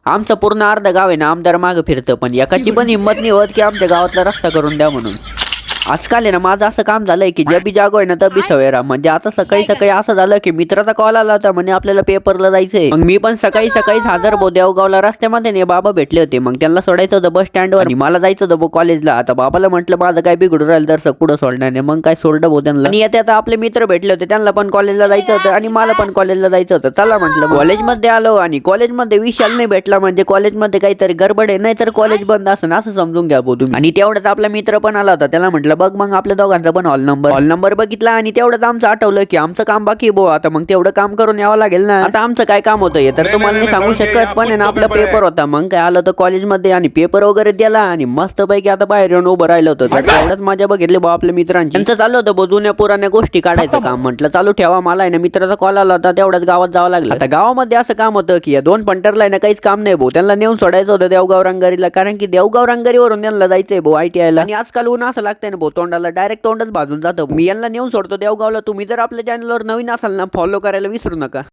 आमचं पूर्ण अर्ध गाव आहे ना आमदार मागं फिरतं, पण एकाची पण हिंमत नाही होत की आमच्या गावातला रस्ता करून द्या म्हणून. आजकाल आहे ना माझं असं काम झालंय की जबी जागो आहे ना तबी सवय राहा. म्हणजे आता सकाळी सकाळी असं झालं की मित्राचा कॉल आला होता, म्हणे आपल्याला पेपरला जायचंय. मग मी पण सकाळी सकाळीच हजर भाऊ देवगावला. रस्त्यामध्ये ने बाबा भेटले होते, मग त्यांना सोडायचं होतं बस स्टँडवर आणि मला जायचं होतं भाऊ कॉलेजला. आता बाबाला म्हटलं माझं काय बिघडून राहिलं तर पुढं सोडणार नाही, मग काय सोडलं भाऊ त्यांना. आणि येते आता आपले मित्र भेटले होते, त्यांना पण कॉलेजला जायचं होतं आणि मला पण कॉलेजला जायचं होतं. चला म्हटलं कॉलेजमध्ये आलो आणि कॉलेजमध्ये विशाल नाही भेटला. म्हणजे कॉलेजमध्ये काहीतरी गडबड आहे, नाही तर कॉलेज बंद असं असं समजून घ्या भाऊ तुम्ही. आणि तेवढंच आपला मित्र पण आला होता, त्याला म्हटलं बघ मग आपल्या दोघांचा पण हॉल नंबर बघितला आणि तेवढंच आमचं आठवलं की आमचं काम बाकी भाऊ. आता मग तेवढं काम करून यावं लागेल ना. आता आमचं काय काम होतं हे तर तुम्हाला नाही सांगू शकत, पण आहे ना आपला पेपर होता. मग काय आलं तर कॉलेजमध्ये आणि पेपर वगैरे दिला आणि मस्त पैकी आता बाहेर येऊन उभं राहिलं होतं. तर तेवढंच मजा बघितली भाऊ आपल्या मित्रांची. त्यांचं चालू होतं भाऊ जुन्या पुराण्या गोष्टी काढायचं काम. म्हटलं चालू ठेवा. मला आहे ना मित्राचा कॉल आला होता, तेवढ्याच गावात जावं लागलं. आता गावामध्ये असं काम होतं की या दोन पंटरला आहे ना काहीच काम नाही भाऊ. त्यांना नेऊन सोडायचं होतं देवगाव रंगारीला, कारण की देवगाव रंगारीवरून त्यांना जायचंय भाऊ ITI ला. आणि आजकाल ऊन असं लागतंय ना भाऊ तोंडाला, डायरेक्ट तोंडच भाजून जातं. मी यांना नेऊन सोडतो देवगावला. तुम्ही जर आपल्या चॅनलवर नवीन असाल ना फॉलो करायला विसरू नका.